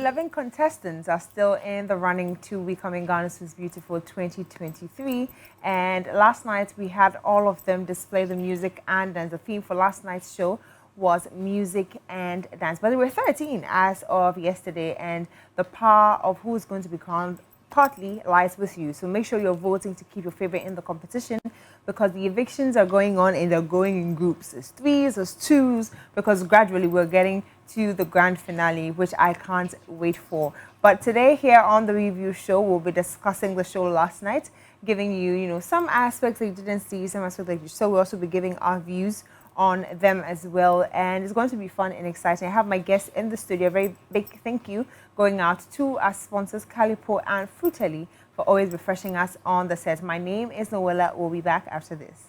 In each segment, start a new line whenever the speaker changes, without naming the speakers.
11 contestants are still in the running to becoming Ghana's Most Beautiful 2023. And last night we had all of them display the music and dance. The theme for last night's show was music and dance. But there were 13 as of yesterday, and the power of who is going to be crowned partly lies with you. So make sure you're voting to keep your favorite in the competition, because the evictions are going on and they're going in groups. It's threes, it's twos, because gradually we're getting to the grand finale, which I can't wait for. But today here on the review show, we'll be discussing the show last night, giving you, some aspects that you didn't see, some aspects that you saw. We'll also be giving our views on them as well, and it's going to be fun and exciting. I have my guests in the studio. A very big thank you going out to our sponsors, Calipo and Fruteli, for always refreshing us on the set. My name is Noella. We'll be back after this.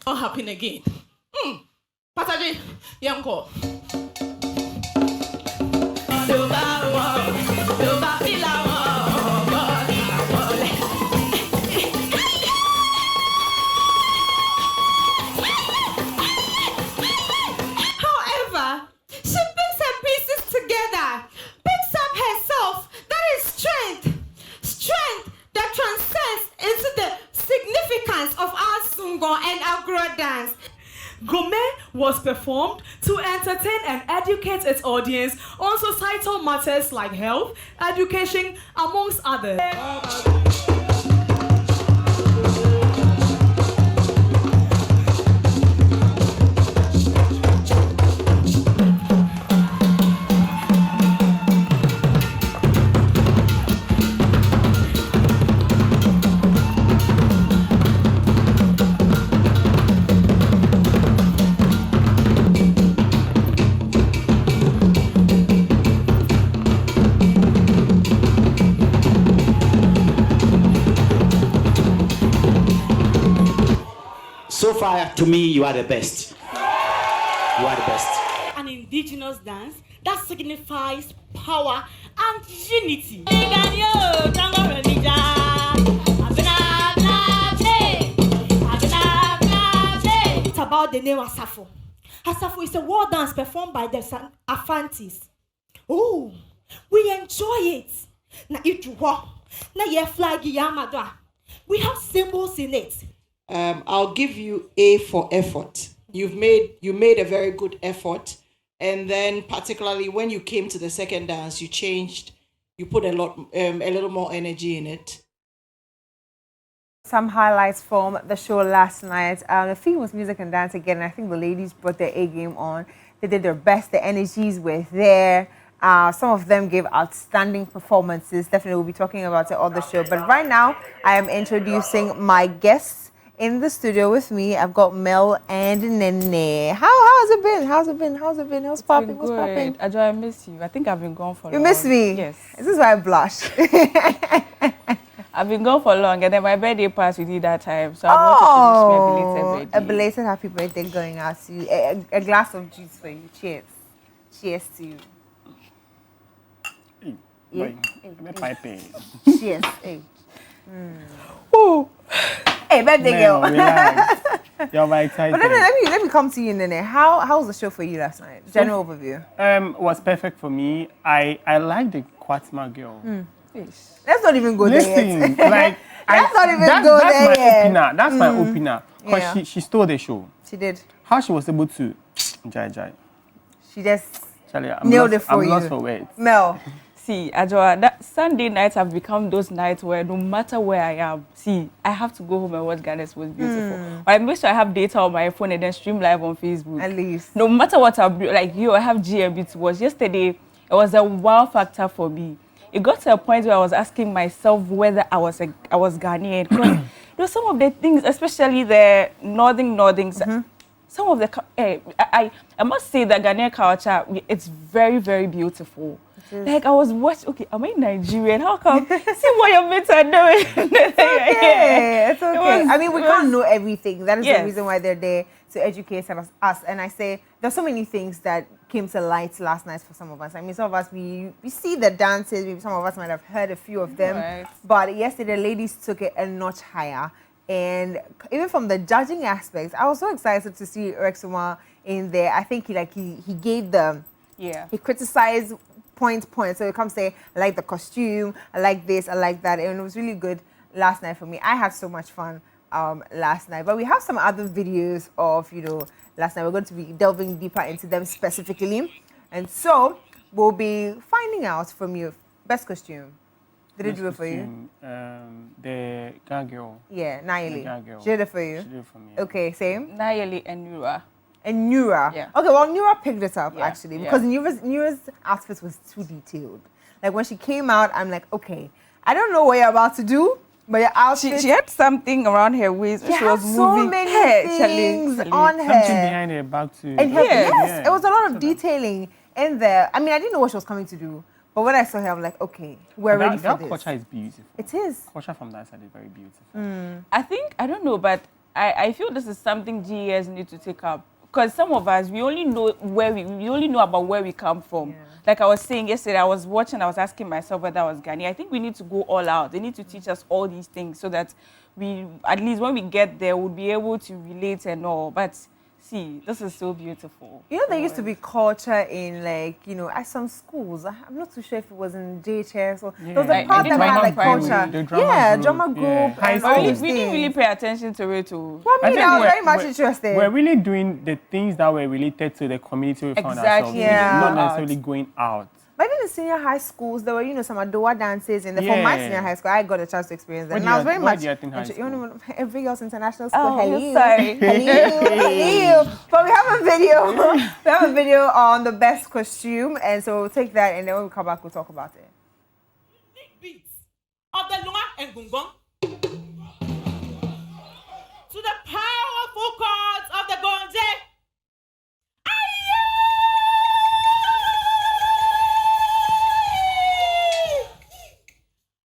Not happen again. Pataji, Yanko.
However, she picks her pieces together, picks up herself. That is strength. Strength that transcends into the significance of our Sungo and Agro dance.
Gourmet was performed to entertain and educate its audience on societal matters like health, education, amongst others.
So far, to me, you are the best. You are the best.
An indigenous dance that signifies power and unity. It's about the name Asafo. Asafo is a war dance performed by the Afantis. Oh, we enjoy it. Na itruho, na ye flag yamadwa. We have symbols in it.
I'll give you A for effort. You made a very good effort, and then particularly when you came to the second dance, you put a little more energy in it.
Some highlights from the show last night. The theme was music and dance again. I think the ladies brought their A game on. They did their best. The energies were there. Some of them gave outstanding performances. Definitely we'll be talking about it on the show. But right now, I am introducing my guests. In the studio with me, I've got Mel and Nene. How's it been? How's popping? What's popping?
Ajo, I miss you. I think I've been gone for long.
You miss me?
Yes.
This is why I blush.
I've been gone for long, and then my birthday passed with you that time, so I wanted to wish me a belated birthday.
A belated happy birthday going out to you. A glass of juice for you. Cheers. Cheers to you.
Hey,
Cheers. Hey.
Ooh.
Hey, birthday girl.
You're very excited.
But let me come to you, Nene. How was the show for you last night? General overview.
It was perfect for me. I liked the Kwatima girl.
Let's not even go there yet.
Like
Let's not even go there yet.
That's my opener. Because she stole the show.
She did.
How she was able to jai.
She just
Charlie,
nailed it for you.
I'm lost for words.
Mel.
See, Ajoa, that Sunday nights have become those nights where no matter where I am, see, I have to go home and watch Ghana's Most Beautiful. Or I make sure I have data on my phone and then stream live on Facebook.
At least.
No matter what I'm like, I have GMB to watch. Yesterday, it was a wow factor for me. It got to a point where I was asking myself whether I was Ghanaian. Because there were some of the things, especially the northern. Some of the I must say that Ghanaian culture, it's very, very beautiful. Like I was watching, okay, am I Nigerian? How come? See what your mates are doing.
It's okay. I mean, we can't know everything. That is the reason why they're there, to educate us. And I say there's so many things that came to light last night for some of us. I mean, some of us, we see the dances. Maybe some of us might have heard a few of them. Right. But yesterday, the ladies took it a notch higher. And even from the judging aspects, I was so excited to see Rexuma in there. I think he gave the, he criticized point. So he comes say, I like the costume, I like this, I like that. And it was really good last night for me. I had so much fun last night. But we have some other videos of, last night. We're going to be delving deeper into them specifically. And so we'll be finding out from you, best costume. Did it do it for you?
The girl.
Yeah, Nayeli.
Girl.
She did it for you?
She did it for me.
Okay, same?
Nayeli and Nura.
And Nura?
Yeah.
Okay, well, Nura picked it up, actually, because Nura's outfit was too detailed. Like, when she came out, I'm like, okay, I don't know what you're about to do, but your outfit...
She had something around her waist. She was moving.
So many things on her.
Something behind her back too.
And yes, it was a lot of detailing in there. I mean, I didn't know what she was coming to do. But when I saw her, I'm like, okay, we're ready for this.
That culture is beautiful.
It is.
Culture from that side is very beautiful.
I don't know, but I feel this is something GES need to take up. Because some of us, we only know about where we come from. Yeah. Like I was saying yesterday, I was asking myself whether I was Ghanaian. I think we need to go all out. They need to teach us all these things so that we, at least when we get there, we'll be able to relate and all. But see, this is so beautiful.
There used to be culture in, at some schools. I'm not too sure if it was in JHS or there was a part that had culture. Drama group.
We didn't really pay attention to it too.
Well, I was very much interested.
We're really doing the things that were related to the community we found ourselves in, not necessarily going out.
But even in senior high schools, there were, some Adowa dances. And for my senior high school, I got a chance to experience that. And I was very much... Every Girls International School.
Oh, sorry.
Hello. But we have a video. We have a video on the best costume. And so we'll take that. And then when we come back, we'll talk about it.
Unique beats of the Lunga and Gungong to the powerful chords of the Gonje.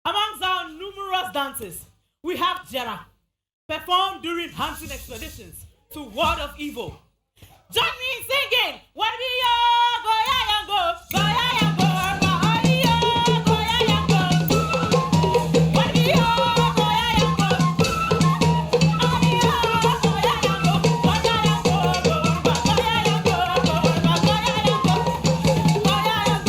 Amongst our numerous dances, we have Jera, performed during hunting expeditions to ward off evil. Join me in singing, Wadiyo, Goya Yango, Goya Yango, Wadiyo, Goya Yango, Wadiyo, Goya Yango, Wadiyo, Goya Yango, Goya Yango, Goya Yango, Goya Yango, Goya Yango,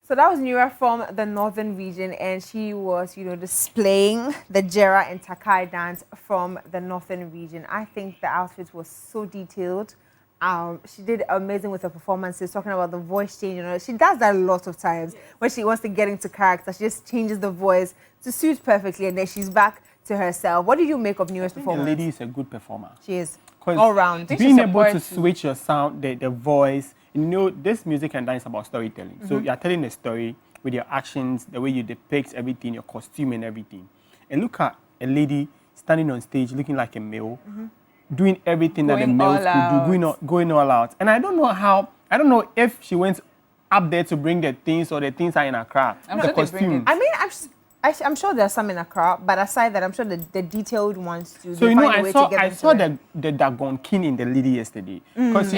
So that was Nura from the northern region, and she was, displaying the Jera and Takai dance from the northern region. I think the outfit was so detailed. She did amazing with her performances, talking about the voice change. She does that a lot of times when she wants to get into character. She just changes the voice to suit perfectly, and then she's back to herself. What did you make of Nura's performance?
The lady is a good performer.
She is. All round.
Being able to switch your sound, the voice. This music and dance is about storytelling. So you're telling a story with your actions, the way you depict everything, your costume and everything. And look at a lady standing on stage looking like a male, doing everything that the males could do, going all out. And I don't know if she went up there to bring the things or the things are in Accra. The costume.
I mean, I'm sure there's some in Accra, but aside that, I'm sure the detailed ones too.
So I saw the Dagon King in the lady yesterday. Because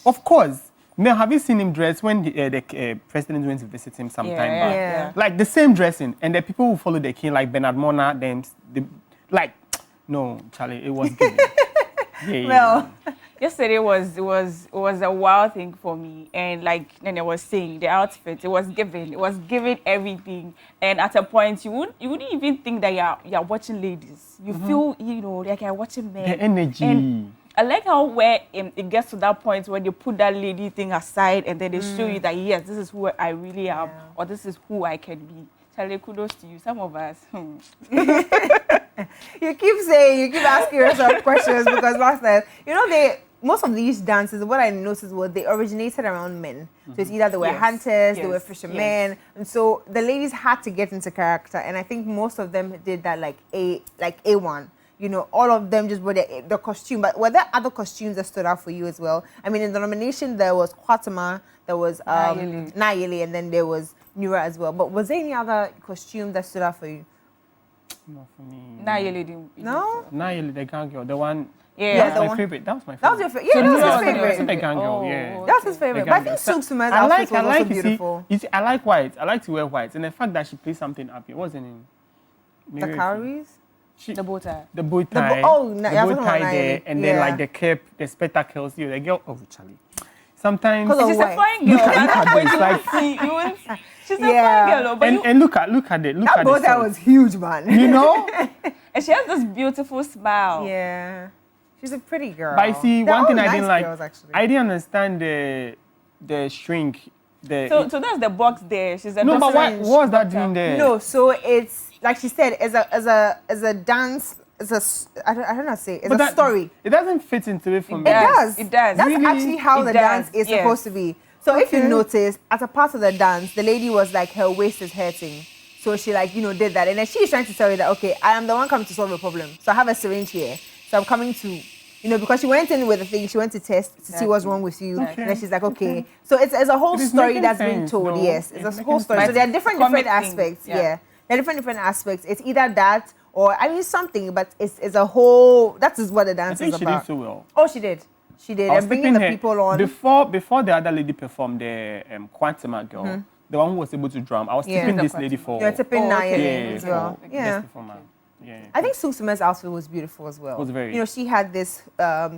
of course, Mel, have you seen him dress when the president went to visit him sometime back?
Yeah.
Like the same dressing, and the people who follow the king, like Bernard Mona, no, Charlie, it was good.
Well,
yesterday was a wild thing for me, and like Nene was saying, the outfit, it was giving everything, and at a point you wouldn't even think that you're watching ladies. You feel like you're watching men.
The energy.
And I like how where it gets to that point where they put that lady thing aside and then they show you that yes, this is who I really am, or this is who I can be. Charlie, kudos to you. Some of us.
You keep asking yourself questions because last night, most of these dances, what I noticed was they originated around men. So it's either they were hunters, they were fishermen, and so the ladies had to get into character. And I think most of them did that like A1. All of them just wore the costume. But were there other costumes that stood out for you as well? I mean, in the nomination, there was Kwatama, there was Nayeli, and then there was Nura as well. But was there any other costume that stood out for you?
Not for me.
Nayeli didn't.
No?
Nayeli, the gang girl, the one.
Yeah,
that was my favorite. That was my favorite.
That was your favorite? Yeah, that was his favorite.
The gang girl, yeah.
That was his favorite. But I think Suksum's outfit was also beautiful.
You see, I like white. I like to wear white. And the fact that she plays something up, it wasn't in...
The calories?
The bow tie.
The bow tie.
The bow tie
there. And then like the cap, the spectacles. The girl, Charlie. Sometimes...
She's a fine girl. She's a fine girl.
And look at it.
That bow tie was huge, man.
And she has this beautiful smile.
Yeah. She's a pretty girl.
But I see, one thing I didn't like,
girls,
I didn't understand the shrink.
So that's the box there. She's a
no, but what was that doing there?
No, so it's like she said, as a dance, I don't know how to say it. It's a story.
It doesn't fit into it for me.
It does.
It does.
That's actually how the dance is supposed to be. So if you notice, as a part of the dance, the lady was like, her waist is hurting. So she did that. And then she's trying to tell you that, okay, I am the one coming to solve the problem. So I have a syringe here. So I'm coming to, because she went in with the thing, she went to test to see what's wrong with you. And then she's like, okay. So it's a whole story that's being told. Yes, it's a whole story. So there are different aspects. Yeah. There are different aspects. It's either that or, something, but it's a whole, that is what the dance is about.
She did so well.
Oh, she did. She did. And bringing the people on.
Before the other lady performed, the Quantama girl, the one who was able to drum, I was tipping this lady for...
You're tipping Naya as well.
Yeah.
I think Susume's outfit was beautiful as well.
It was very...
she had this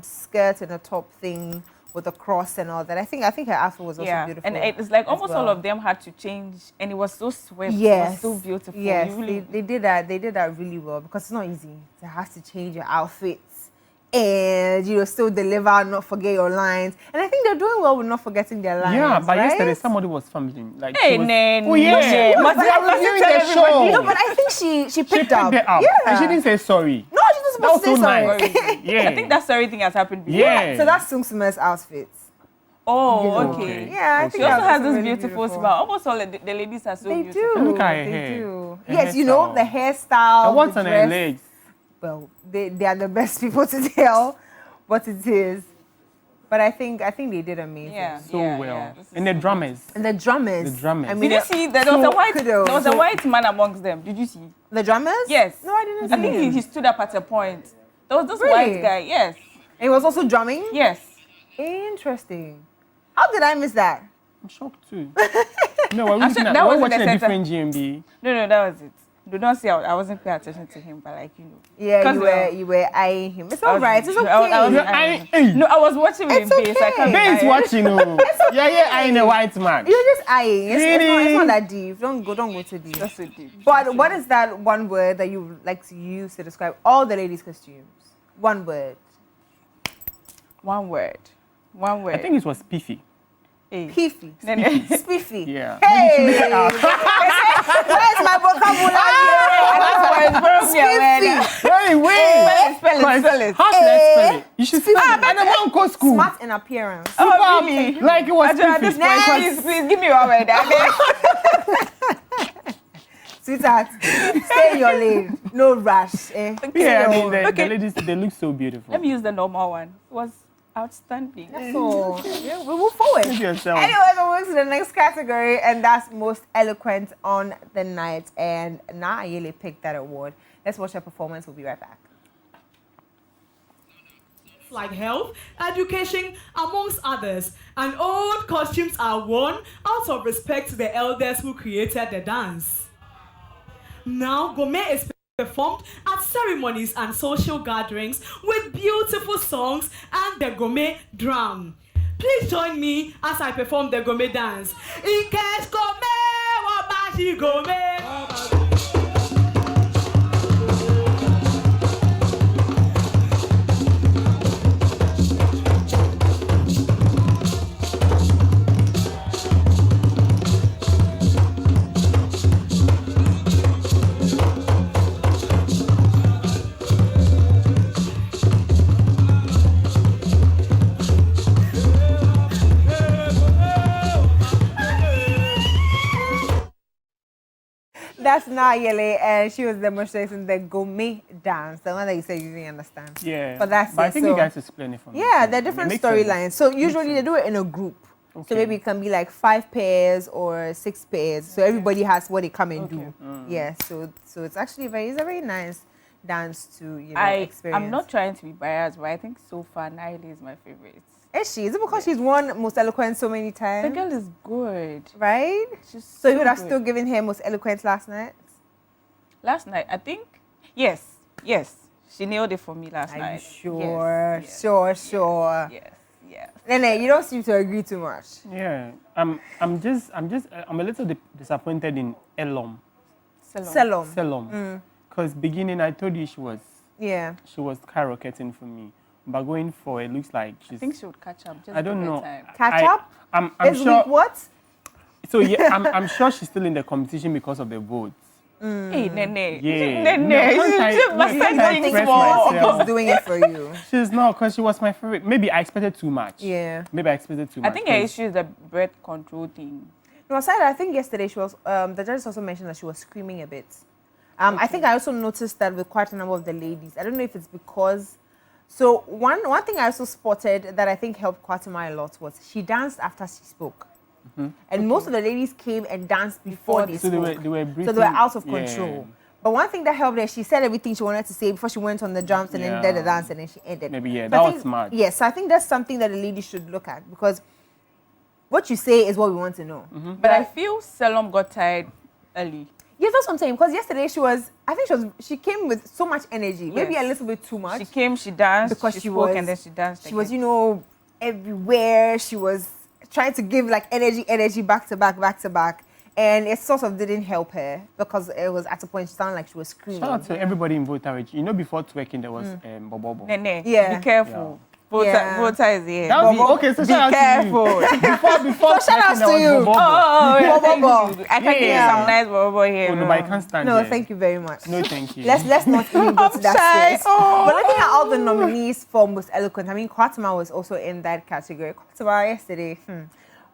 skirt and a top thing with a cross and all that. I think her outfit was also beautiful.
And it's like almost all of them had to change, and it was so swift.
Yes.
It was so beautiful.
Yes, they did that. They did that really well because it's not easy to have to change your outfits and still deliver, not forget your lines. And I think they're doing well with not forgetting their lines.
Yeah, but
right?
yesterday somebody was fumbling. Like
hey,
oh yeah,
but
they are reviewing the show.
No, but I think she picked up.
Yeah, and she didn't say sorry.
No, she was supposed to say sorry.
Nice. Yeah,
I think that sorry thing has happened before.
Yeah.
So that's Susume's outfits.
Oh, okay.
Yeah, I think
she also has this
really
beautiful smile. Almost all the ladies are so beautiful.
Do.
Look at her
they
hair.
do.
Her
Yes,
hairstyle.
the hairstyle.
And what's
the
on
dress.
her legs?
Well, they are the best people to tell what it is. But I think they did amazing.
Yeah,
So well.
Yeah.
And the drummers.
And the drummers.
The drummers.
I mean,
Did you see that there was a white man amongst them? Did you see?
The drummers?
Yes.
No, I didn't see
I think
him.
he stood up at a point. There was this
Really?
white guy. Yes.
And he was also drumming?
Yes.
Interesting. How did I miss that?
I'm shocked too. No, we're watching a different GMB.
No, that was it. Do not say I wasn't paying attention to him, but
Yeah, you were eyeing him. It's all right. It's okay.
No, I was watching with
It's
him. So I can't
okay.
Ben is watching. Yeah, eyeing a white man.
You're just eyeing.
Really?
It's not that deep. Don't go too deep.
That's so deep.
But what is that one word that you like to use to describe all the ladies' costumes? One word.
One word.
I think it was spiffy.
Hey.
Piffy. Spiffy.
Yeah.
Hey! Where's my vocabulary?
Spell it.
How should I spell it? You should spell it. And the one go school.
Smart in appearance.
Oh, really?
Like it was spiffy.
Please give me your word.
Sweetheart, stay in your lane. No rush.
Yeah, I mean, the ladies, they look so beautiful.
Let me use the normal one. It was outstanding.
So, yeah, we move forward.
Give yourself.
Anyway, we'll move to the next category, and that's most eloquent on the night. And Nayeli picked that award. Let's watch her performance. We'll be right back.
Like health, education, amongst others, and old costumes are worn out of respect to the elders who created the dance. Now, Gourmet is performed at ceremonies and social gatherings with beautiful songs and the Gourmet drum. Please join me as I perform the Gourmet dance. Ikesh Gourmet, Wabashi Gourmet.
That's Nayele, and she was demonstrating the gourmet dance, the one that you said you didn't understand.
Yeah.
But that's
I
it.
think you guys explain it for me.
Yeah,
so
they're
it
different
makes sense.
storylines. So usually they do it in a group.
Okay.
So maybe it can be like 5 pairs or 6 pairs. So everybody has what they come and do. Yeah. So it's actually it's a very nice dance to experience.
I'm not trying to be biased, but I think so far Naili is my favorite.
Is she? Is it because she's won Most Eloquent so many times?
The girl is good.
Right?
She's
So you would have
good.
still given her Most Eloquent last night?
Last night, I think, yes. She nailed it for me last
Are
night.
you sure?
Yes.
Sure.
Yes.
Nene, you don't seem to agree too much.
Yeah. I'm a little disappointed in Elom.
Selom.
Selom. Because beginning, I told you she was skyrocketing for me. But going forward, it looks like
I think she would catch up. Just
I don't
give her
know.
time.
Catch up?
I'm
This
sure.
week what?
So yeah, I'm sure she's still in the competition because of the votes.
Hey, Nene.
Yeah.
Nene.
Can't I
You don't think
express
Small
myself?
is doing it for you?
She's not, because she was my favorite. Maybe I expected too much.
Yeah.
Maybe I expected too
I
much.
think her issue is the breath control thing.
No, aside, I think yesterday she was, the judges also mentioned that she was screaming a bit. I think I also noticed that with quite a number of the ladies. I don't know if it's because... So one thing I also spotted that I think helped Kwatima a lot was she danced after she spoke. And most of the ladies came and danced before they
so
spoke.
they were breathing.
So they were out of
Yeah.
control. But one thing that helped her, she said everything she wanted to say before she went on the jumps and then did the
Yeah.
dance and then she ended.
Maybe, yeah,
So
that
I
was
think-
smart.
Yes, so I think that's something that the ladies should look at because what you say is what we want to know.
But I feel Selom got tired early.
Yes, that's what I'm saying. Because yesterday she came with so much energy, maybe a little bit too much.
She came, she danced,
Because
she
she
spoke,
was-
and then she danced.
She was, everywhere. She was trying to give like energy back to back. And it sort of didn't help her because it was at a point she sounded like she was screaming.
Shout out to everybody in Voterage. Before twerking, there was Bobobo.
Nene,
Yeah.
be careful.
Yeah.
Voter is here.
That was okay, so
be
shout out
careful.
to you. Before
So shout out
twerking,
to
there was
you.
Bobobo.
Yeah, thank
Bobobo.
you. I can give you
Yeah.
some nice bobo here.
Oh, no, but I can't stand
No,
it.
thank you very much.
No, thank you.
Let's not even go to that
shy.
space. But looking at all the nominees for Most Eloquent, I mean, Kwatima was also in that category. Kwatima yesterday,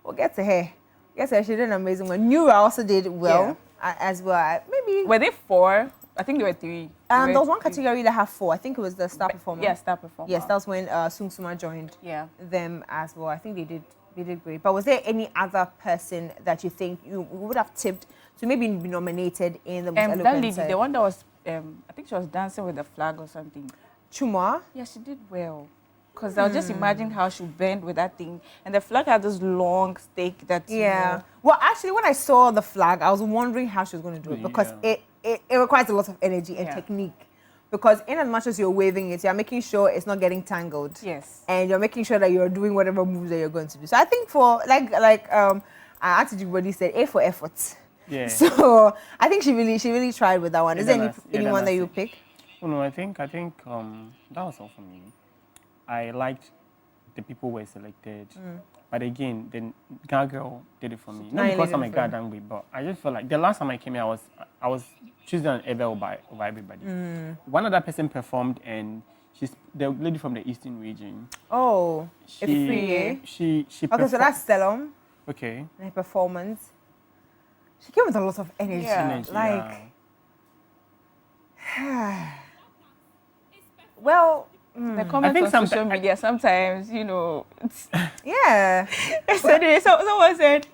we'll get to her. Yes, she did an amazing one. Nura also did well as well. Maybe
Were they 4? I think there were 3.
there was one category that had 4. I think it was the star performer.
Yeah, star performer.
Yes, that was when Sung Suma joined them as well. I think they did great. But was there any other person that you think you would have tipped to maybe be nominated in the Most
That
Eloquent
lady,
side?
the one that was, I think she was dancing with the flag or something.
Chuma?
Yeah, she did well. Because I was just imagining how she bent with that thing. And the flag had this long stake that,
Yeah. Well, actually, when I saw the flag, I was wondering how she was going to do it because it requires a lot of energy and technique. Because in as much as you're waving it, you're making sure it's not getting tangled.
Yes.
And you're making sure that you're doing whatever moves that you're going to do. So I think for Auntie Jibodi said, A for effort.
Yeah.
So I think she really tried with that one. Is
Yeah,
there
that's-
anyone that
that's
you
it.
pick?
Oh, no, I think that was all for me. I liked the people who were selected. But again, the Ghana girl did it for me. Not
Naili
because
did
I'm a
it for you.
Ghana boy, but I just felt like the last time I came here, I was choosing an Eva over everybody. One other person performed, and she's the lady from the Eastern region.
Oh,
She
okay, so
performed-
that's Selom
okay.
and her performance. She came with a lot of energy.
Energy,
Well,
The comments
think
on social media sometimes, it's
yeah.
yesterday someone said,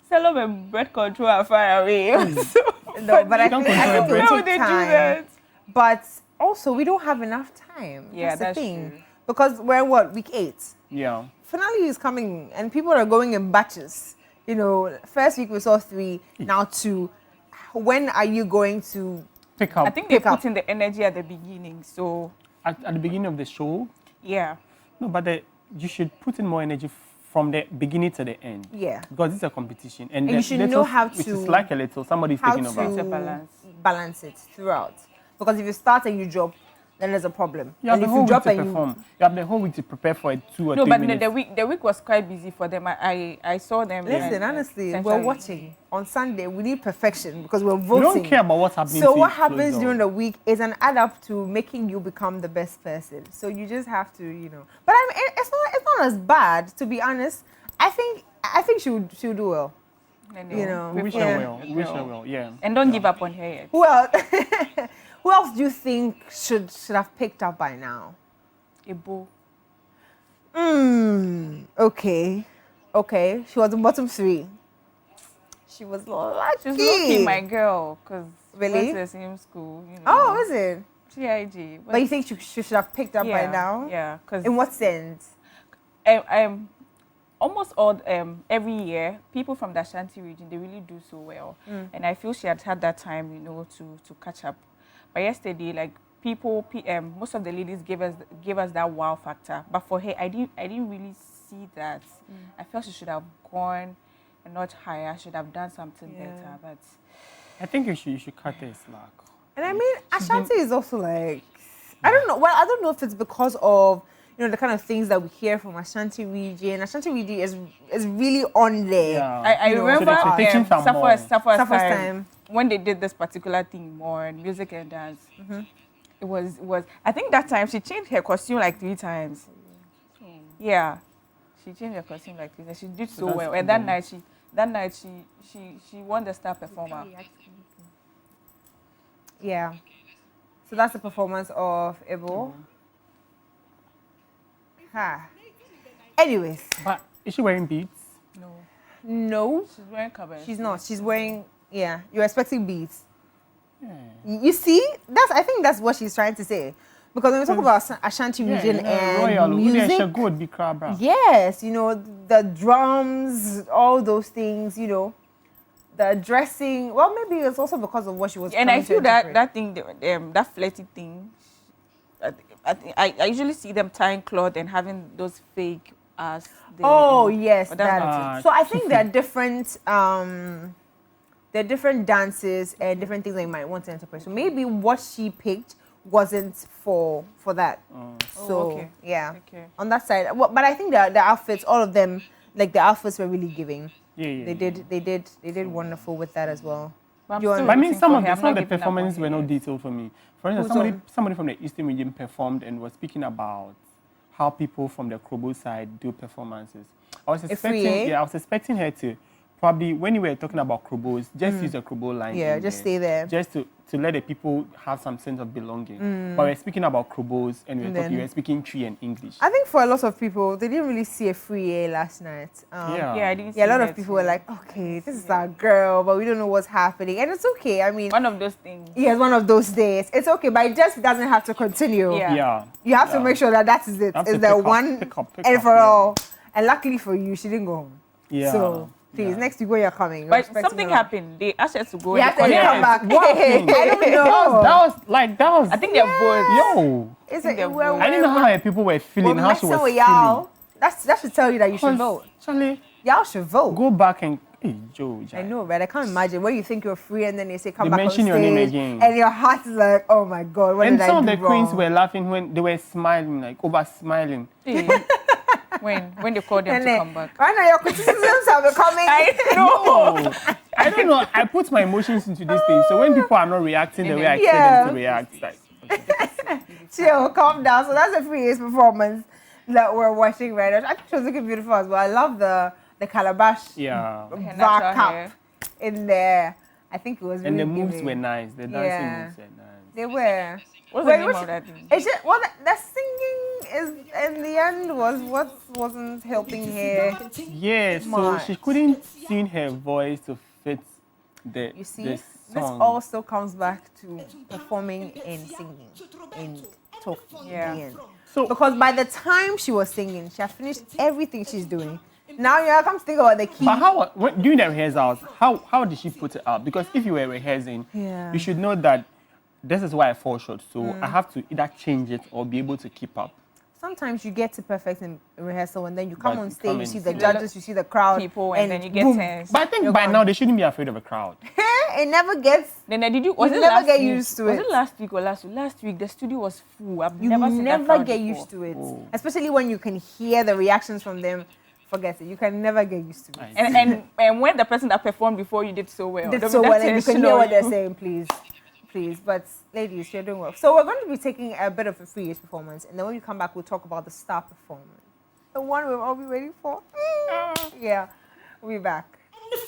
Selom and breath control are far away.
No, but I
Don't
think
control
it
breath.
will
How
take
they do
time.
that?
But also, we don't have enough time.
Yeah,
that's the
that's
thing.
true.
Because we're week 8.
Yeah.
Finale is coming, and people are going in batches. First week we saw 3, now 2. When are you going to?
Pick up.
I think they
Pick up.
put in the energy at the beginning, so
At the beginning of the show,
yeah.
no, but you should put in more energy from the beginning to the end.
Yeah.
Because it's a competition. And
you
the
should
little-
know how
Which
to-
is like a little, somebody's
How
taking over.
It's a
to
balance.
it throughout. Because if you start and you drop, then there's a problem.
You have
and
the
if
whole
you
week
drop
to
and
perform. You have the whole week to prepare for it, 2 or
No,
3
but
minutes.
the week was quite busy for them. I saw them.
Listen,
and,
honestly, we're
essentially-
watching on Sunday. We need perfection because we're
We
voting.
don't care about what's happening.
So
to
what
you
happens
close
during
door.
the week is an add up to making you become the best person. So you just have to, But it's not as bad, to be honest. I think she'll do well. You know,
We wish her well. We wish her well. Yeah.
And don't give up on her yet.
Who else? Who else do you think should have picked up by now?
Ebo.
Okay. Okay. She was in bottom 3. She was lucky.
She's lucky, my girl, because
Really?
went to the same school. You know.
Oh, is it?
TIG.
But you think she should have picked up by now?
Yeah, because
In what sense?
I'm almost all every year people from the Ashanti region, they really do so well, and I feel she had that time, you know, to catch up. But yesterday, like most of the ladies gave us that wow factor, but for her I didn't really see that. I felt she should have gone a notch higher, should have done something better, but
I think you should cut her slack.
And I mean, Ashanti is also like, I don't know. Well, I don't know if it's because of, you know, the kind of things that we hear from Ashanti region. Ashanti region is really on there.
Yeah.
I
You know,
remember
so they're teaching some more.
Sappho's
Sappho's
time
time.
when they did this particular thing more in music and dance. It was I think that time she changed her costume like 3 times. Yeah, she changed her costume like 3 times. She did so
that's
well, and that night she won the star performer.
Yeah. So that's the performance of Ebo. Ha. Anyways,
But is she wearing beads?
no,
She's wearing covers.
she's not. She's wearing, yeah, you're expecting beads.
Yeah.
You see, I think that's what she's trying to say. Because when we talk about Ashanti region and
royal.
music,
She good be crab.
yes, you know, the drums, all those things, you know, the dressing. Well, maybe it's also because of what she was.
And I
coming to
feel that
interpret.
that thing, that flirty thing, I usually see them tying cloth and having those fake ass.
Oh yes,
But that's
that.
not
it.
So I think there are different dances and different things that you might want to interpret. So maybe what she picked wasn't for that. So
okay.
yeah,
Okay.
on that side. Well, but I think the outfits, all of them, like the outfits were really giving.
Yeah.
They did wonderful with that as well.
But I'm
You want-
still
But I mean,
rooting
some
for
of
her.
the
I'm
some of
not
the
giving up
performances
on
were
her
not
yet.
detailed for me. For instance,
Who's
somebody from the Eastern region performed and was speaking about how people from the Krobo side do performances. I was expecting her to probably, when you were talking about Krobos, just use the Krobo line.
Yeah,
in
just stay there.
Just to let the people have some sense of belonging. But we're speaking about Krobos and we were speaking Tree and English.
I think for a lot of people, they didn't really see a free A last night.
Yeah, I didn't.
Yeah, a lot
see
of
that
people
too.
were like, okay, this is our girl, but we don't know what's happening. And it's okay. I mean,
One of those things.
yeah, it's one of those days. It's okay, but it just doesn't have to continue.
Yeah.
Yeah.
You have to make sure that is it.
Have
Is
to
the
pick up,
one
pick up,
and for
yeah.
all. And luckily for you, she didn't go home.
Yeah.
So please,
Yeah.
next week when you're coming, you're
But
expecting
something
a lot.
happened. They asked us to go.
You
and
have to
they
come
called
back.
us.
What happened?
I don't know.
That was.
I think they're both.
Yo.
Is
think
it?
they're
Well,
both.
I didn't know how people were feeling,
we're
how she
messing
was
with
feeling.
y'all. That should tell you that you should vote.
Charlie,
Y'all should vote.
go back and hey, Joe.
I know, right? I can't imagine where you think you're free and then they say come
They
back on
mention
stage
your name again.
and your heart is like, oh my god, what
And
did
some
I
of
do
the queens
wrong?
were laughing when they were smiling, like over smiling.
when they called them
And
to
then,
come back.
right now your criticisms are becoming.
No, I don't know. I put my emotions into this thing, so when people are not reacting the way I expect them to react, like
Chill, calm down. So that's a free A's performance that we're watching right now. I think she was looking beautiful as well. I love the calabash
yeah.
Her
bra
natural
cap
hair.
in there. I think it was really
And the moves
giving.
were nice. The dancing
Yeah.
moves were nice.
They were.
What's
Wait,
the name
which-
of that thing?
It's just, well, the singing is in the end was what wasn't helping her.
Yeah, so
Much.
she couldn't tune her voice to fit the
You see,
the
this
song.
all still comes back to performing and singing and talking.
Yeah.
In the end.
So
Because by the time she was singing, she had finished everything she's doing. Now you come to think about the key.
But during the rehearsals, how did she put it up? Because if you were rehearsing,
Yeah.
you should know that this is why I fall short. So I have to either change it or be able to keep up.
Sometimes you get to perfect in rehearsal and then you come
But
on
you
stage,
come
you
in.
see the
See the
judges, you see the crowd,
People and then you get
boom.
tense.
But I think
You're
by
gone.
now they shouldn't be afraid of a crowd.
It never gets.
Then did you? Was
You
it
never
last
get
week?
used to
Was
it.
it last week or last week? Last week the studio was full. I've
You
never seen that
never
crowd
get
before.
used to it,
Oh.
especially when you can hear the reactions from them. Forget it. You can never get used to it.
And when the person that performed before you did so well,
Did
they'll
so
be
well,
that
and you can
tension
hear
on
what they're
you.
saying, please. But ladies, you're doing well. So we're going to be taking a bit of a free performance, and then when we come back, we'll talk about the star performance, the one we've all been waiting for. Yeah, we'll be back.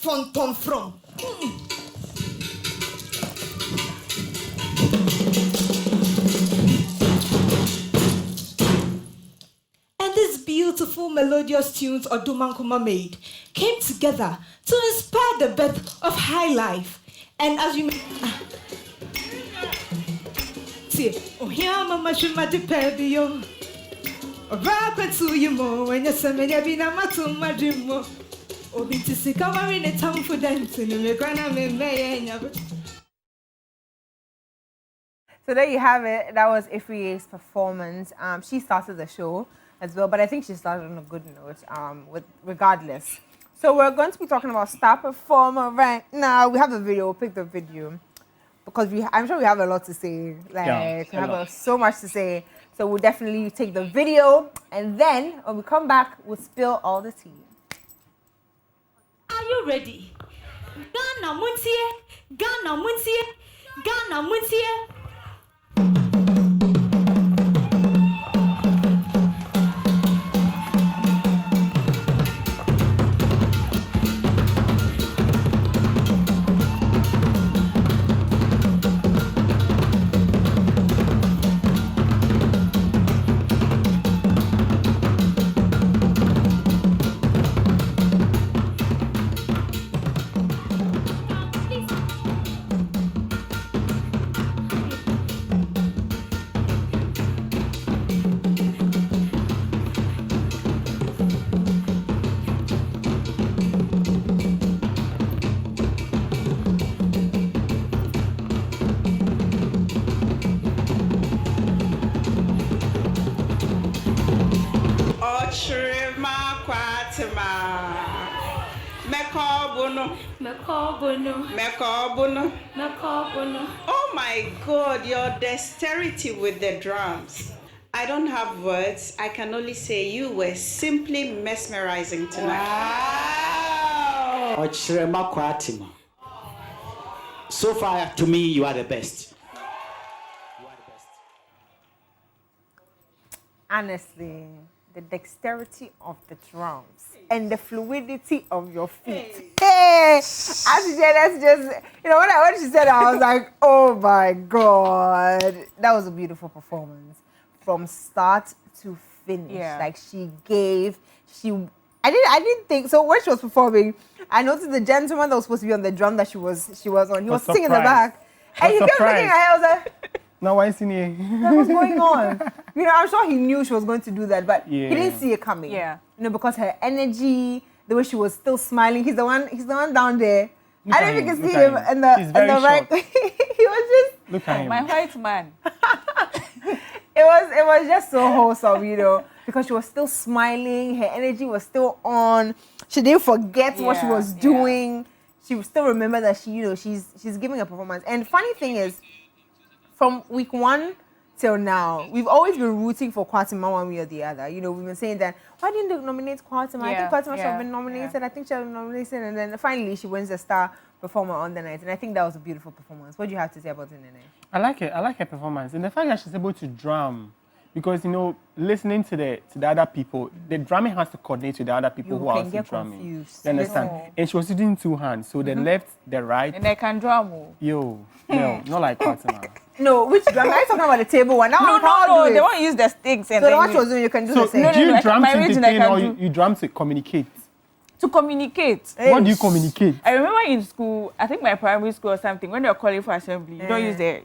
Fonton from. And these beautiful melodious tunes Odumankuma made came together to inspire the birth of high life. And as you may see, oh yeah, mama should my depebio. Rock to you more when you're some my dream more. Obi to see covering a town for dancing and we're gonna make.
So there you have it. That was Ifriye's performance. She started the show as well, but I think she started on a good note. Regardless. So we're going to be talking about star performer right now. We have a video. We'll pick the video because I'm sure we have a lot to say. Like we have so much to say. So we'll definitely take the video, and then when we come back, we'll spill all the tea.
Are you ready? Ghana Muntie, Ghana Muntie, Ghana Muntie.
Oh my God, your dexterity with the drums. I don't have words. I can only say you were simply mesmerizing tonight.
Wow! So far, to me, you are the best.
Honestly, the dexterity of the drums and the fluidity of your feet. Hey! That's just, when she said that, I was like, oh my God. That was a beautiful performance. From start to finish.
Yeah.
Like I didn't think, so when she was performing, I noticed the gentleman that was supposed to be on the drum that she was on, he was sitting in the back. And he kept looking at her, I was like,
now why is he here?
what's going on? I'm sure he knew she was going to do that, but he didn't see it coming.
Yeah.
Because her energy, the way she was still smiling. He's the one down there. I don't even see him in the right. He was just.
Look at him.
My white man.
It was just so wholesome, because she was still smiling. Her energy was still on. She didn't forget what she was doing. She still remembered that she's giving a performance. And funny thing is, from week 1 till now, we've always been rooting for Kwatima one way or the other. We've been saying that, why didn't they nominate Kwatima? I think Kwatima should have been nominated. I think she should have been nominated. And then finally, she wins the star performer on the night. And I think that was a beautiful performance. What do you have to say about it, Nene?
I like it. I like her performance. And the fact that she's able to drum, because, listening to the other people, the drumming has to coordinate with the other people who are also drumming.
Confused.
You understand? No. And she was using 2 hands. So the left, the right.
And they can drum.
No, not like Kwatima.
No, which drum? Are you talking about the table one?
No, they won't use the sticks. And
so what she was doing, you can do the same.
Do you drum to entertain or you drum to communicate?
To communicate.
What do you communicate?
I remember in school, I think my primary school or something, when you're calling for assembly, you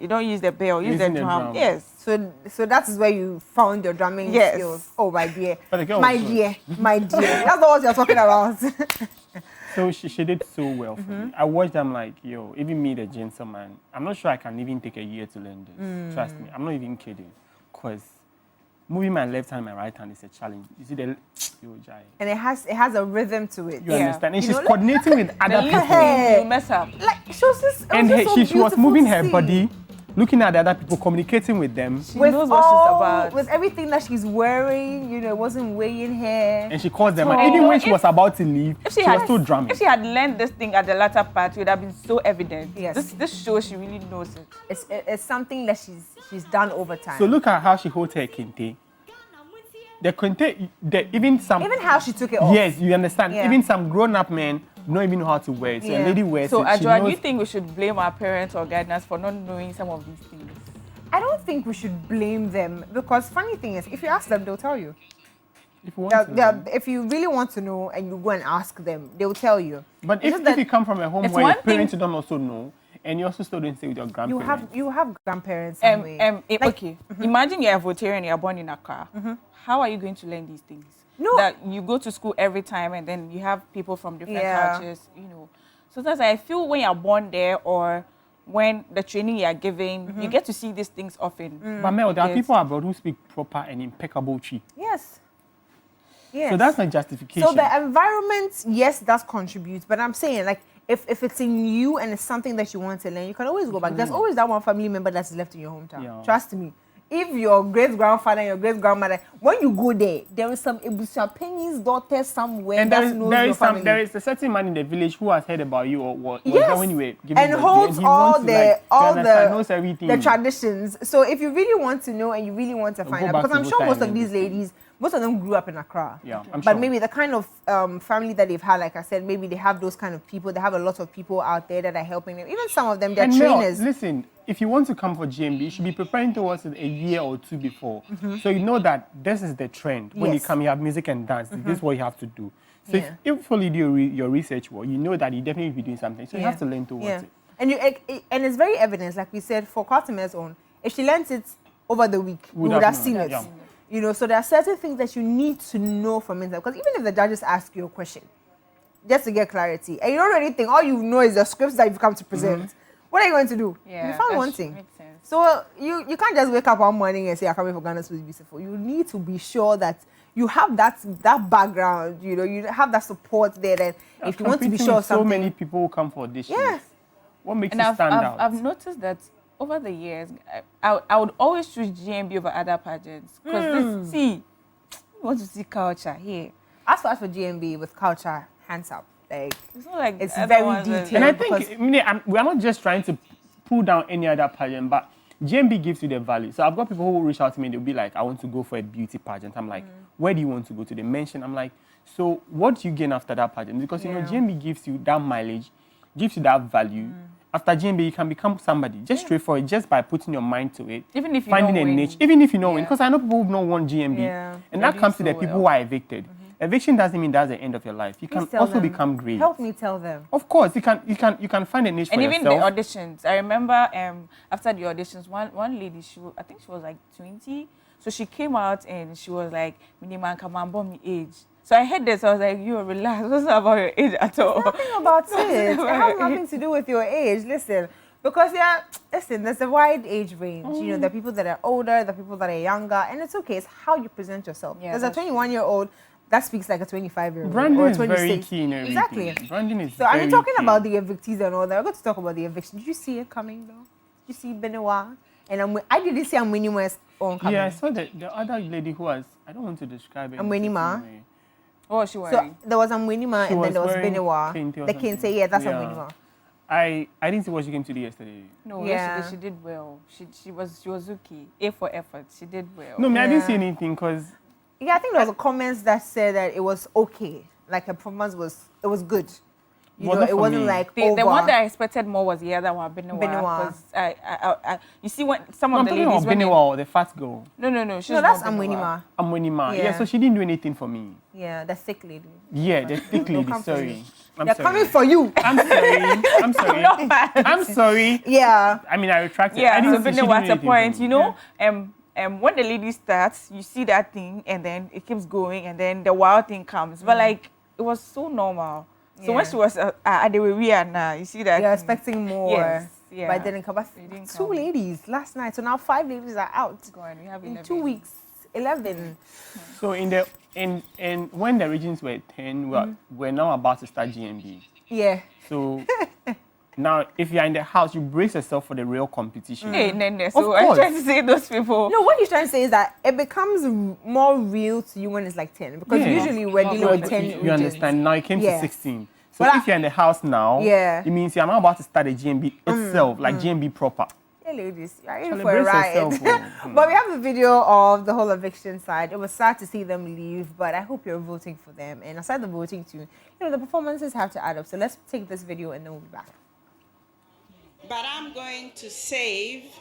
don't use the bell, use the drum. Yes.
So that is where you found your drumming skills. Oh my dear. My dear. That's not what you're talking about.
So she did so well for me. I watched them like, even me, the gentleman, I'm not sure I can even take a year to learn this. Trust me, I'm not even kidding. Because moving my left hand and my right hand is a challenge. You see the
and it has a rhythm to it.
You understand? And she's coordinating with other people.
You mess up.
Like she was just,
she was moving her body, looking at the other people, communicating with them.
She knows what she's about.
With everything that she's wearing, it wasn't weighing her.
And she calls them. And even when she was about to leave, she was still drumming.
If she had learned this thing at the latter part, it would have been so evident. Yes. This shows she really knows it.
It's something that she's done over time.
So look at how she holds her kente. The kente, even how
she took it off.
Yes, you understand. Yeah. Even some grown-up men not even know how to wear it. So a
Yeah.
lady wears
So,
it. She
Adjoa, do you
knows,
think we should blame our parents or guardians for not knowing some of these things?
I don't think we should blame them because funny thing is, if you ask them, they'll tell you.
if you want to know.
If you really want to know and you go and ask them, they will tell you.
But
It's
if,
just
if you come from a home
it's
where your
one thing-
parents don't also know, and you also still don't stay with your grandparents.
You have grandparents. Anyway.
Okay. Imagine you're a voter and you're born in Accra. How are you going to learn these things?
No.
That you go to school every time and then you have people from different
Yeah.
cultures, you know. So that's I feel when you're born there or when the training you're giving, you get to see these things often.
But Mel, there are
Yes.
people abroad who speak proper and impeccable Chi.
Yes. Yes.
So that's not justification.
So the environment, yes, does contribute. But I'm saying, like, if it's in you and it's something that you want to learn, you can always go back. There's always that one family member that's left in your hometown.
Yeah.
Trust me. If your great grandfather and your great grandmother, when you go there is some Penny's daughter somewhere
and
that knows your family.
there is a certain man in the village who has heard about you or was
Yes.
there when you were giving
and
birth,
holds
he
all
wants to,
the
like, you
all
understand,
the
knows everything.
the traditions. So if you really want to know and you really want to find
Go
out,
back
because
to
I'm sure
Buta
most of
and
these
everything.
ladies, most of them grew up in Accra.
Yeah, I'm
But
sure.
maybe the kind of family that they've had, like I said, maybe they have those kind of people. They have a lot of people out there that are helping them. Even some of them, they're
And Mel,
trainers.
listen, if you want to come for GMB, you should be preparing towards it a year or two before. So you know that this is the trend. When you
Yes.
come, you have music and dance. This is what you have to do. So
Yeah.
if you do your research well, you know that you definitely be doing something. So you have to learn towards
Yeah.
it.
And and it's very evident, like we said, for Cartimer's own. If she learns it over the week, we would have
known,
seen it.
yeah.
You know, so there are certain things that you need to know from inside. Because even if the judges ask you a question, just to get clarity, and you don't know anything, all you know is the scripts that you've come to present. What are you going to do?
Yeah,
You found
that
one thing.
makes sense.
So you can't just wake up one morning and say, I'm coming for Ghana's Food Beautiful. You need to be sure that you have that background, you know, you have that support there. That if you want to be
Competing
sure of
with so
something.
many people who come for auditions.
Yes.
What makes
And
you
I've,
stand
I've,
out?
I've noticed that over the years, I would always choose GMB over other pageants. Because you want to see culture here.
As far as for GMB with culture, hands up. Like
It's not like
It's
other
very
ones that-
detailed.
And I
because-
think we are not just trying to pull down any other pageant, but GMB gives you the value. So I've got people who reach out to me, they'll be like, I want to go for a beauty pageant. I'm like, where do you want to go to? They mention, I'm like, so what do you gain after that pageant? Because, you know, GMB gives you that mileage, gives you that value. After GMB, you can become somebody, just straightforward, just by putting your mind to it.
Even if you
finding
don't
a
win.
niche, even if you know win.
Yeah.
Because I know people who don't want GMB.
Yeah.
And
They
that
do
comes to the
so
people
well.
who are evicted. Eviction doesn't mean that's the end of your life. You can
please tell
also
them.
become great.
Help me tell them.
Of course, you can find a niche
And
for
even
yourself.
the auditions. I remember after the auditions, one lady, I think she was like 20. So she came out and she was like, Miniman, come on, bomb me age. So I heard this, I was like, you relax. What's not about your age at all?
Nothing about it. It has nothing to do with your age. Listen, because listen, there's a wide age range. You know, there are people that are older, there are people that are younger, and it's okay. It's how you present yourself.
Yeah,
There's a
that's true.
21-year-old that speaks like a 25-year-old
Branding
or a
is
26.
very key in everything.
Exactly.
Branding is
So I mean,
very
talking
key.
about the evictees and all that, we're going to talk about the eviction. Did you see it coming though? Did you see Benoit? And I didn't see Amwinima's own coming.
Yeah, I saw the other lady who was, I don't want to describe it. in a
Amwinima?
certain way.
What was she
So
wearing?
there was Amwinima
She
and then
was
there was
wearing
Benoit.
kente or
The
something.
Kente, yeah, that's
Yeah.
Amwinima.
I didn't see what she came to do yesterday.
No,
Yeah.
yes, she did well. She was okay. A for effort. She did well.
No, I didn't see
Yeah.
anything because
Yeah, I think there was a comments that said that it was okay. Like her performance was good. You
Wasn't
know, it
for
wasn't
me.
like
The
over.
one that I expected more was the other one, Benoit.
Benoit.
Because I, you see, when some
no,
of
I'm
the
talking
ladies
about
when they-
Benoit, the fat girl.
No, she's
no, that's
not Benoit.
Amwinima.
Amwinima. Yeah.
Yeah.
So she didn't do anything for me.
Yeah, the thick lady.
Yeah, the thick
They'll
lady.
come for
Sorry.
you.
I'm
They're
sorry.
coming for you.
I'm sorry. I'm sorry.
Not bad.
I'm sorry.
Yeah.
I mean, I retract it. I
Yeah, so
didn't see she
Benoit
did
at a
anything
point,
for
you
me.
know, when the lady starts, you see that thing, and then it keeps going, and then the wild thing comes. But like, it was so normal. So when
Yeah.
she was at the way and you see that.
You're
thing.
expecting more.
Yes, yeah.
But it didn't come. But
It didn't
2
come.
ladies last night. So now 5 ladies are out.
Go on, we have
In
11.
2 weeks. 11.
So in when the regions were 10, we're now about to start GMB.
Yeah.
So now, if you're in the house, you brace yourself for the real competition.
Hey, Nene, so
Of
I'm
course.
trying to say those people.
No, what he's trying to say is that it becomes more real to you when it's like 10. Because
Yeah.
usually we're dealing
Well,
with 10 regions.
you understand? Now it came
Yeah.
to 16. So
But
if you're in the house now,
Yeah.
it means you're now about to start a GMB itself, like GMB proper.
Yeah, Hey ladies, you're in for a
Celebrate
ride.
yourself,
But we have a video of the whole eviction side. It was sad to see them leave, but I hope you're voting for them. And aside the voting too, the performances have to add up. So let's take this video and then we'll be back.
But I'm going to save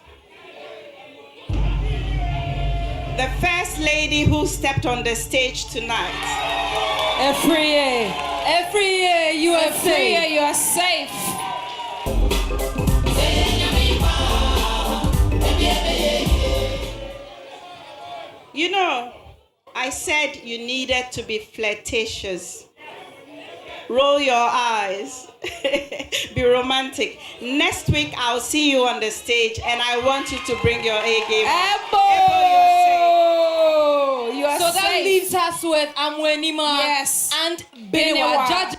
the first lady who stepped on the stage tonight.
Every year you are safe. You are safe.
You know, I said you needed to be flirtatious. Roll your eyes. Be romantic. Next week, I'll see you on the stage and I want you to bring your A game.
Ebo, you are so safe. That leaves us with Amwenima, yes, and Benewa. Judge.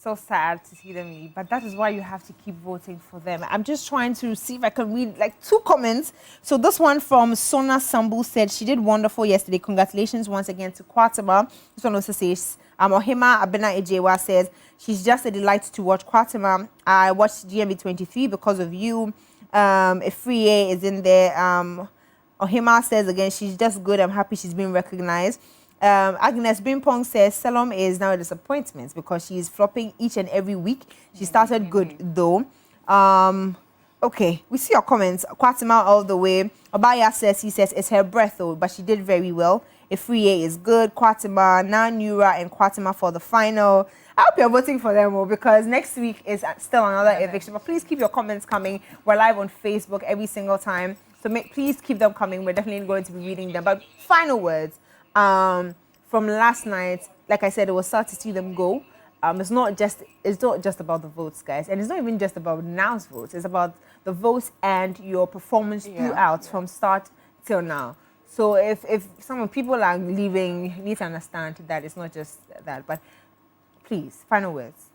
So sad to see them leave, but that is why you have to keep voting for them. I'm just trying to see if I can read like 2 comments. So this one from Sona Sambu said she did wonderful yesterday. Congratulations once again to Kwatima. This one also says Ohima Abena Ejewa says she's just a delight to watch. Kwatima, I watched GMB 23 because of you. Efriye is in there. Ohima says again she's just good. I'm happy she's been recognized. Agnes Bimpong says Salom is now a disappointment because she is flopping each and every week. She started good though. Okay, we see your comments. Kwatima all the way. Obaya says, he says it's her breath though, but she did very well. Efriye is good. Kwatima, Nura and Kwatima for the final. I hope you're voting for them all because next week is still another eviction. But please keep your comments coming. We're live on Facebook every single time. So please keep them coming. We're definitely going to be reading them. But final words. From last night, like I said, it was sad to see them go. It's not just about the votes, guys, and it's not even just about now's votes. It's about the votes and your performance throughout from start till now. So if some people are leaving, you need to understand that it's not just that. But please, final words.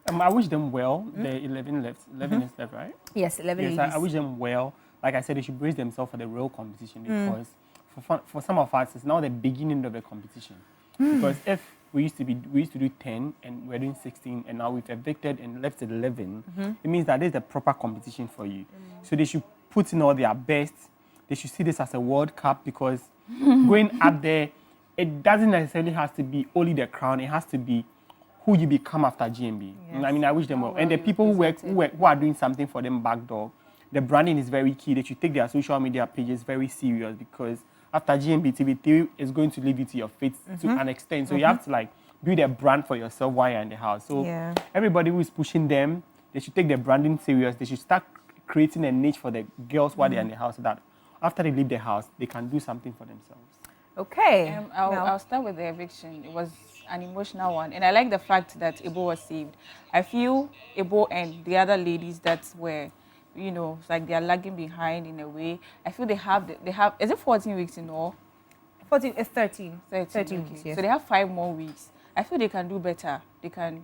I wish them well. The 11 left. 11 is left, right?
Yes, 11
yes,
ladies.
I wish them well. Like I said, they should brace themselves for the real competition because for some of us, it's now the beginning of the competition. Because if we used to do 10 and we're doing 16 and now we've evicted and left at 11, it means that there's a proper competition for you. So they should put in all their best. They should see this as a World Cup because going up there, it doesn't necessarily have to be only the crown. It has to be who you become after GMB. Yes. I mean, I wish them well. And the people who are doing something for them backdoor, the branding is very key. They should take their social media pages very serious because after GMB, TV3 is going to leave you to your fate to an extent. So you have to build a brand for yourself while you're in the house. So everybody who is pushing them, they should take their branding serious. They should start creating a niche for the girls while they're in the house so that after they leave the house, they can do something for themselves.
Okay.
I'll start with the eviction. It was an emotional one. And I like the fact that Ebo was saved. I feel Ebo and the other ladies that were, it's like they are lagging behind in a way. I feel they have, is it 14 weeks in all?
13 weeks, yes.
So they have 5 more weeks. I feel they can do better. They can,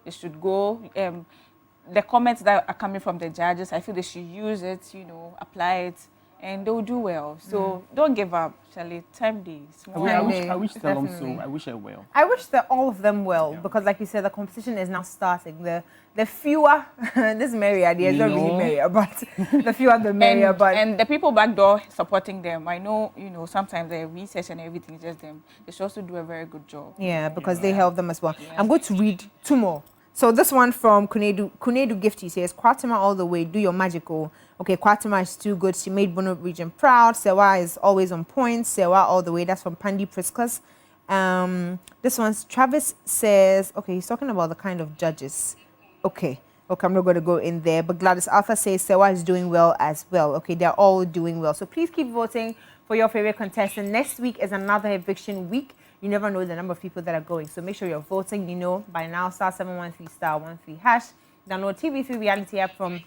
they should go. The comments that are coming from the judges, I feel they should use it, apply it, and they'll do well. So don't give up, Charlie. Time days.
I wish them so. I wish her well.
I wish that all of them well because, like you said, the competition is now starting. The fewer, this merrier, there's not really merrier, but the fewer the merrier.
And the people back door supporting them, I know, sometimes the research and everything is just them. They should also do a very good job.
Yeah, because they help them as well. Yes. I'm going to read 2 more. So this one from Kunedu Gifty says, Kwatima all the way, do your magical. Okay, Kwatima is too good. She made Bono region proud. Sewa is always on point. Sewa all the way. That's from Pandi Priscus. This one's Travis says, okay, he's talking about the kind of judges. Okay, I'm not going to go in there. But Gladys Alpha says Sewa is doing well as well. Okay, they're all doing well. So please keep voting for your favorite contestant. Next week is another eviction week. You never know the number of people that are going. So make sure you're voting. By now, *713 *13#. Download TV3 Reality app from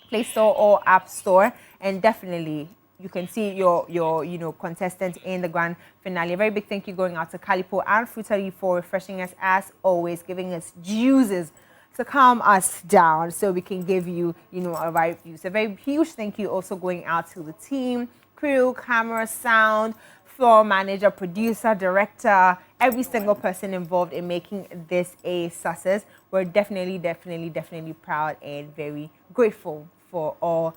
Play Store or App Store. And definitely, you can see your contestant in the grand finale. A very big thank you going out to Calipo and Frutali for refreshing us as always, giving us juices to calm us down so we can give you, a right view. So a very huge thank you also going out to the team, crew, camera, sound, floor manager, producer, director, every single person involved in making this a success. We're definitely proud and very grateful for all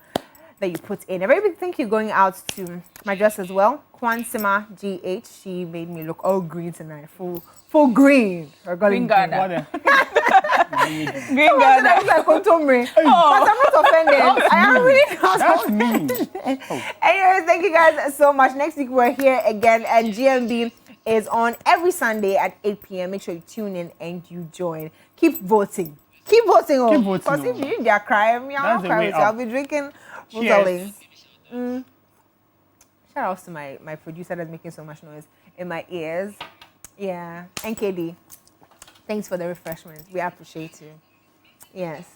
that you put in. A very big thank you going out to my dress as well. Kwansima GH. She made me look all green tonight. Full green.
Green Ghana.
What
Green Ghana.
Like Kontomre. But I'm not offended. I am really not
That's
offended.
me.
Anyways, thank you guys so much. Next week we're here again, and GMB is on every Sunday at 8 p.m. Make sure you tune in and you join. Keep voting. Keep voting.
Keep voting,
Because if
oh.
you need their crime,
That's the way
I'll
up.
be drinking
Cheers.
Shout out to my producer that's making so much noise in my ears. Yeah. NKD. Thanks for the refreshment. We appreciate you. Yes.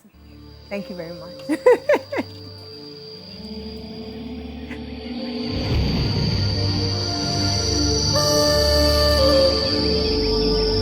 Thank you very much.